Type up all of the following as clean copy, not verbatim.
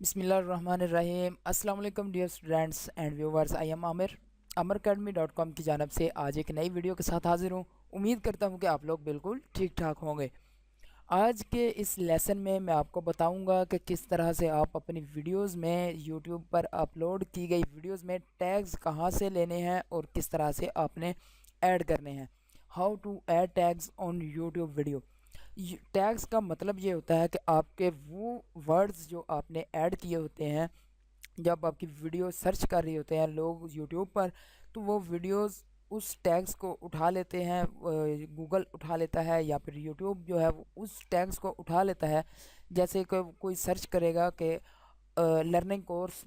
बिस्मिल्लाहिर्रहमानिर्रहीम। अस्सलाम वालेकुम dear students and viewers. I am Aamir amaracademy.com की जानब से आज एक नई वीडियो के साथ हाजिर हूँ। उम्मीद करता हूँ कि आप लोग बिल्कुल ठीक ठाक होंगे। आज के इस लेसन में मैं आपको बताऊंगा कि किस तरह से आप अपनी वीडियोस में यूट्यूब पर अपलोड की गई वीडियोस में टैग्स कहाँ से लेने हैं और किस तरह से आपने ऐड करने हैं। How to add tags on YouTube video. Tags का मतलब ये होता है कि आपके वो वर्ड्स जो आपने ऐड किए होते हैं जब आपकी वीडियो सर्च कर रहे होते हैं लोग यूट्यूब पर, तो वो वीडियोस उस टैग्स को उठा लेते हैं, गूगल उठा लेता है या फिर यूट्यूब जो है वो उस टैग्स को उठा लेता है। जैसे कोई सर्च करेगा कि learning course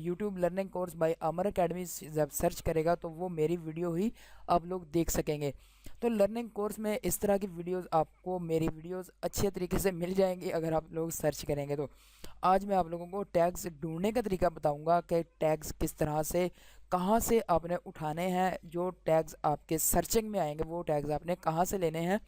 YouTube learning course by Amar academy जब सर्च करेगा तो वो मेरी वीडियो ही आप लोग देख सकेंगे। तो लर्निंग कोर्स में इस तरह की वीडियोस आपको मेरी वीडियोस अच्छे तरीके से मिल जाएंगी अगर आप लोग सर्च करेंगे। तो आज मैं आप लोगों को टैग्स ढूंढने का तरीका बताऊंगा कि टैग्स किस तरह से कहाँ से आपने उठाने हैं। जो टैग्स आपके सर्चिंग में आएंगे वो टैग्स आपने कहाँ से लेने हैं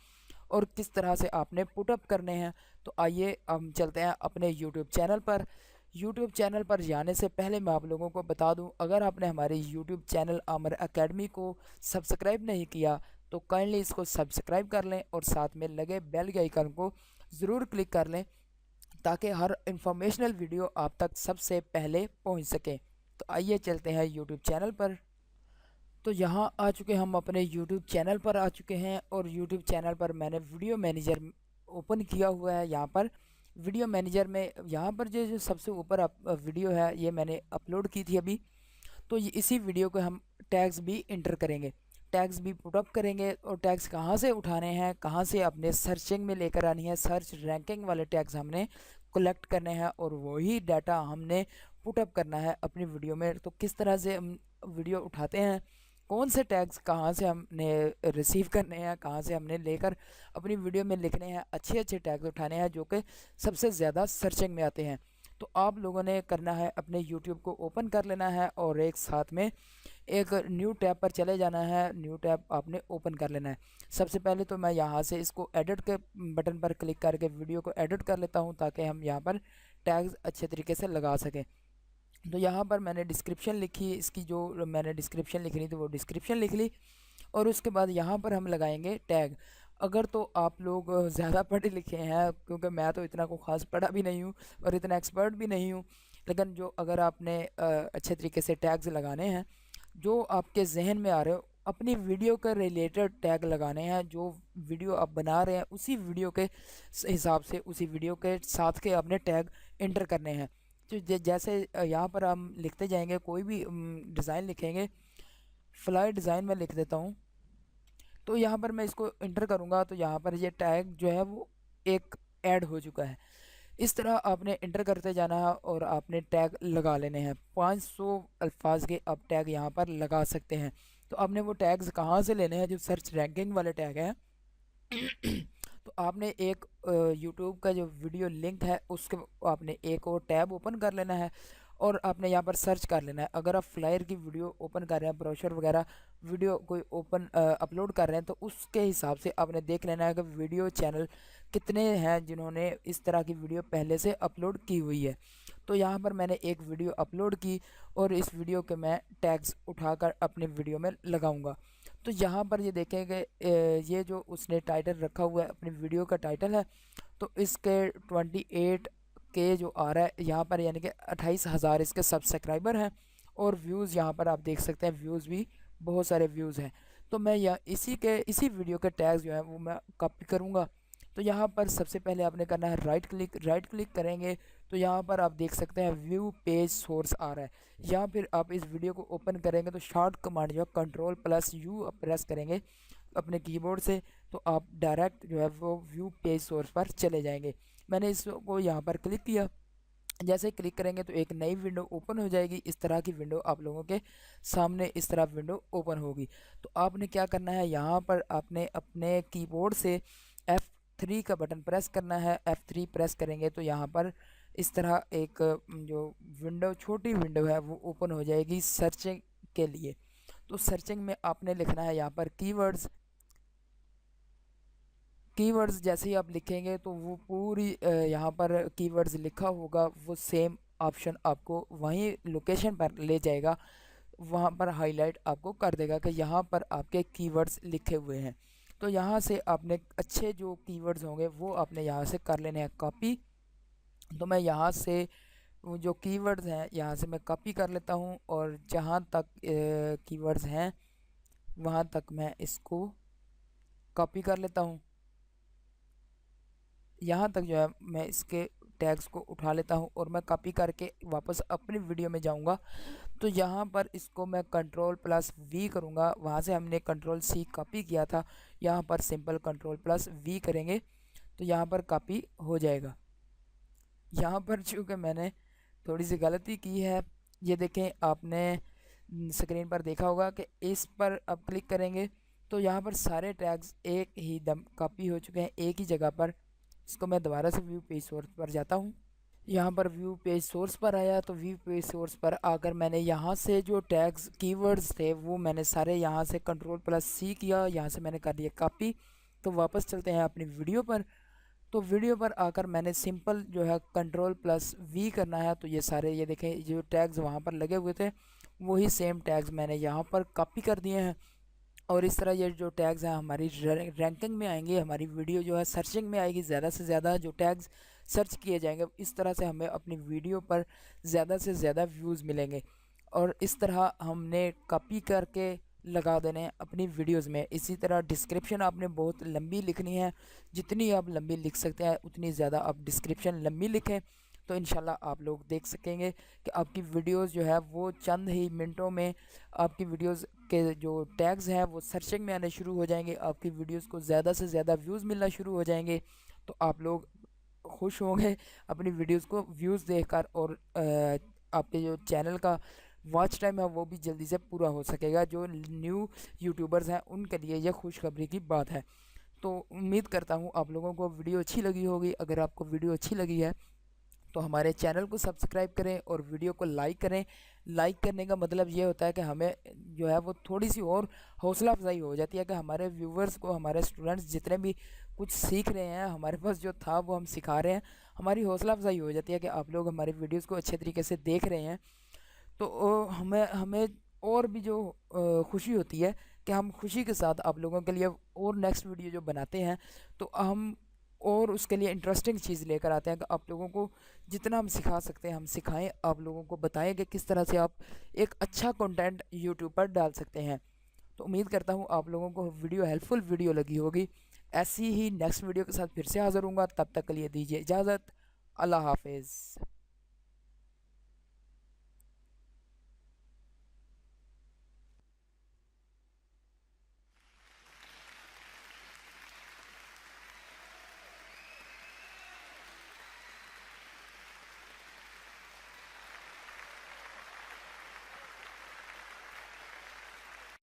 और किस तरह से आपने पुटअप करने हैं। तो आइए हम चलते हैं अपने यूट्यूब चैनल पर। यूट्यूब चैनल पर जाने से पहले मैं आप लोगों को बता दूं, अगर आपने हमारे यूट्यूब चैनल अमर एकेडमी को सब्सक्राइब नहीं किया तो काइंडली इसको सब्सक्राइब कर लें और साथ में लगे बेल के आइकन को ज़रूर क्लिक कर लें ताकि हर इंफॉर्मेशनल वीडियो आप तक सबसे पहले पहुंच सके। तो आइए चलते हैं यूट्यूब चैनल पर। तो यहाँ आ चुके हम अपने यूट्यूब चैनल पर आ चुके हैं और यूट्यूब चैनल पर मैंने वीडियो मैनेजर ओपन किया हुआ है। यहाँ पर वीडियो मैनेजर में यहाँ पर जो सबसे ऊपर वीडियो है ये मैंने अपलोड की थी अभी। तो इसी वीडियो को हम टैग्स भी इंटर करेंगे, टैग्स भी पुटअप करेंगे। और टैग्स कहाँ से उठाने हैं, कहाँ से अपने सर्चिंग में लेकर आनी है, सर्च रैंकिंग वाले टैग्स हमने कलेक्ट करने हैं और वही डाटा हमने पुटअप करना है अपनी वीडियो में। तो किस तरह से हम वीडियो उठाते हैं, कौन से टैग्स कहाँ से हमने रिसीव करने हैं, कहाँ से हमने लेकर अपनी वीडियो में लिखने हैं, अच्छे अच्छे टैग्स उठाने हैं जो कि सबसे ज़्यादा सर्चिंग में आते हैं। तो आप लोगों ने करना है अपने YouTube को ओपन कर लेना है और एक साथ में एक न्यू टैब पर चले जाना है। न्यू टैब आपने ओपन कर लेना है। सबसे पहले तो मैं यहाँ से इसको एडिट के बटन पर क्लिक करके वीडियो को एडिट कर लेता हूँ ताकि हम यहाँ पर टैग्स अच्छे तरीके से लगा सकें। तो यहाँ पर मैंने डिस्क्रिप्शन लिखी, इसकी जो मैंने डिस्क्रिप्शन लिखनी थी वो डिस्क्रिप्शन लिख ली और उसके बाद यहाँ पर हम लगाएंगे टैग। अगर तो आप लोग ज़्यादा पढ़े लिखे हैं, क्योंकि मैं तो इतना को ख़ास पढ़ा भी नहीं हूँ और इतना एक्सपर्ट भी नहीं हूँ, लेकिन जो अगर आपने अच्छे तरीके से टैग्स लगाने हैं जो आपके जहन में आ रहे हो, अपनी वीडियो के रिलेटेड टैग लगाने हैं। जो वीडियो आप बना रहे हैं उसी वीडियो के हिसाब से उसी वीडियो के साथ के आपने टैग इंटर करने हैं। तो जैसे यहाँ पर हम लिखते जाएंगे, कोई भी डिज़ाइन लिखेंगे। फ्लाई डिज़ाइन में लिख देता हूँ। तो यहाँ पर मैं इसको इंटर करूँगा तो यहाँ पर ये टैग जो है वो एक ऐड हो चुका है। इस तरह आपने इंटर करते जाना है और आपने टैग लगा लेने हैं। 500 अल्फाज के आप टैग यहाँ पर लगा सकते हैं। तो आपने वो टैग्स कहाँ से लेने हैं, जो सर्च रैंकिंग वाले टैग हैं। तो आपने एक यूट्यूब का जो वीडियो लिंक है उसके आपने एक और टैब ओपन कर लेना है और आपने यहाँ पर सर्च कर लेना है। अगर आप फ्लायर की वीडियो ओपन कर रहे हैं, ब्रोशर वगैरह वीडियो कोई ओपन अपलोड कर रहे हैं, तो उसके हिसाब से आपने देख लेना है कि वीडियो चैनल कितने हैं जिन्होंने इस तरह की वीडियो पहले से अपलोड की हुई है। तो यहाँ पर मैंने एक वीडियो अपलोड की और इस वीडियो के मैं टैग्स उठाकर अपने वीडियो में लगाऊंगा। तो यहाँ पर ये देखेंगे ये जो उसने टाइटल रखा हुआ है अपनी वीडियो का टाइटल है, तो इसके 28 के जो आ रहा है यहाँ पर, यानी कि 28,000 इसके सब्सक्राइबर हैं और व्यूज़ यहाँ पर आप देख सकते हैं, व्यूज़ भी बहुत सारे व्यूज़ हैं। तो मैं यहाँ इसी वीडियो के टैग्स जो है वो मैं कॉपी करूँगा। तो यहाँ पर सबसे पहले आपने करना है राइट क्लिक करेंगे तो यहाँ पर आप देख सकते हैं व्यू पेज सोर्स आ रहा है। या फिर आप इस वीडियो को ओपन करेंगे तो शॉर्ट कमांड जो है Ctrl+U प्रेस करेंगे अपने कीबोर्ड से, तो आप डायरेक्ट जो है वो व्यू पेज सोर्स पर चले जाएंगे। मैंने इसको यहाँ पर क्लिक किया। जैसे क्लिक करेंगे तो एक नई विंडो ओपन हो जाएगी। इस तरह की विंडो आप लोगों के सामने इस तरह विंडो ओपन होगी। तो आपने क्या करना है, यहाँ पर आपने अपने कीबोर्ड से F3 का बटन प्रेस करना है। F3 प्रेस करेंगे तो यहाँ पर इस तरह एक जो विंडो छोटी विंडो है वो ओपन हो जाएगी सर्चिंग के लिए। तो सर्चिंग में आपने लिखना है यहाँ पर कीवर्ड्स जैसे ही आप लिखेंगे तो वो पूरी यहाँ पर कीवर्ड्स लिखा होगा वो सेम ऑप्शन आपको वहीं लोकेशन पर ले जाएगा, वहाँ पर हाईलाइट आपको कर देगा कि यहाँ पर आपके कीवर्ड्स लिखे हुए हैं। तो यहाँ से आपने अच्छे जो कीवर्ड्स होंगे वो आपने यहाँ से कर लेने हैं कॉपी। तो मैं यहाँ से वो जो कीवर्ड्स हैं यहाँ से मैं कॉपी कर लेता हूँ, और जहाँ तक कीवर्ड्स हैं वहाँ तक मैं इसको कॉपी कर लेता हूँ। यहाँ तक जो है मैं इसके टैग्स को उठा लेता हूँ और मैं कॉपी करके वापस अपनी वीडियो में जाऊँगा। तो यहाँ पर इसको मैं Ctrl+V करूँगा। वहाँ से हमने Ctrl+C कॉपी किया था, यहाँ पर सिंपल Ctrl+V करेंगे तो यहाँ पर कॉपी हो जाएगा। यहाँ पर चूँकि मैंने थोड़ी सी गलती की है, ये देखें, आपने स्क्रीन पर देखा होगा कि इस पर अब क्लिक करेंगे तो यहाँ पर सारे टैग्स एक ही दम कॉपी हो चुके हैं एक ही जगह पर। इसको मैं दोबारा से व्यू पेज सोर्स पर जाता हूँ। यहाँ पर व्यू पेज सोर्स पर आया तो व्यू पेज सोर्स पर आकर मैंने यहाँ से जो टैग्स कीवर्ड्स थे वो मैंने सारे यहाँ से Ctrl+C किया, यहाँ से मैंने कर दिया कॉपी। तो वापस चलते हैं अपनी वीडियो पर। तो वीडियो पर आकर मैंने सिंपल जो है Ctrl+V करना है। तो ये सारे ये देखें जो टैग्स वहाँ पर लगे हुए थे वही सेम टैग्स मैंने यहाँ पर कॉपी कर दिए हैं। और इस तरह ये जो टैग्स हैं हमारी रैंकिंग में आएंगे, हमारी वीडियो जो है सर्चिंग में आएगी, ज़्यादा से ज़्यादा जो टैग्स सर्च किए जाएंगे इस तरह से हमें अपनी वीडियो पर ज़्यादा से ज़्यादा व्यूज़ मिलेंगे। और इस तरह हमने कॉपी करके लगा देने हैं अपनी वीडियोस में। इसी तरह डिस्क्रिप्शन आपने बहुत लंबी लिखनी है, जितनी आप लंबी लिख सकते हैं उतनी ज़्यादा आप डिस्क्रिप्शन लंबी लिखें। तो इंशाल्लाह आप लोग देख सकेंगे कि आपकी वीडियोस जो है वो चंद ही मिनटों में आपकी वीडियोस के जो टैग्स हैं वो सर्चिंग में आने शुरू हो जाएंगे, आपकी वीडियोस को ज़्यादा से ज़्यादा व्यूज़ मिलना शुरू हो जाएंगे। तो आप लोग खुश होंगे अपनी वीडियोस को व्यूज़ देखकर, और आपके जो चैनल का वॉच टाइम है वो भी जल्दी से पूरा हो सकेगा। जो न्यू यूट्यूबर्स हैं उनके लिए यह खुशखबरी की बात है। तो उम्मीद करता हूँ आप लोगों को वीडियो अच्छी लगी होगी। अगर आपको वीडियो अच्छी लगी है तो हमारे चैनल को सब्सक्राइब करें और वीडियो को लाइक करें। लाइक करने का मतलब ये होता है कि हमें जो है वो थोड़ी सी और हौसला अफजाई हो जाती है कि हमारे व्यूवर्स को, हमारे स्टूडेंट्स जितने भी कुछ सीख रहे हैं, हमारे पास जो था वो हम सिखा रहे हैं, हमारी हौसला अफजाई हो जाती है कि आप लोग हमारे वीडियोज़ को अच्छे तरीके से देख रहे हैं। तो हमें हमें और भी जो खुशी होती है कि हम खुशी के साथ आप लोगों के लिए और नेक्स्ट वीडियो जो बनाते हैं तो हम और उसके लिए इंटरेस्टिंग चीज़ लेकर आते हैं कि आप लोगों को जितना हम सिखा सकते हैं हम सिखाएं, आप लोगों को बताएं कि किस तरह से आप एक अच्छा कंटेंट यूट्यूब पर डाल सकते हैं। तो उम्मीद करता हूँ आप लोगों को वीडियो हेल्पफुल वीडियो लगी होगी। ऐसी ही नेक्स्ट वीडियो के साथ फिर से हाज़िर हूँगा, तब तक के लिए दीजिए इजाज़त। अल्लाह हाफिज़।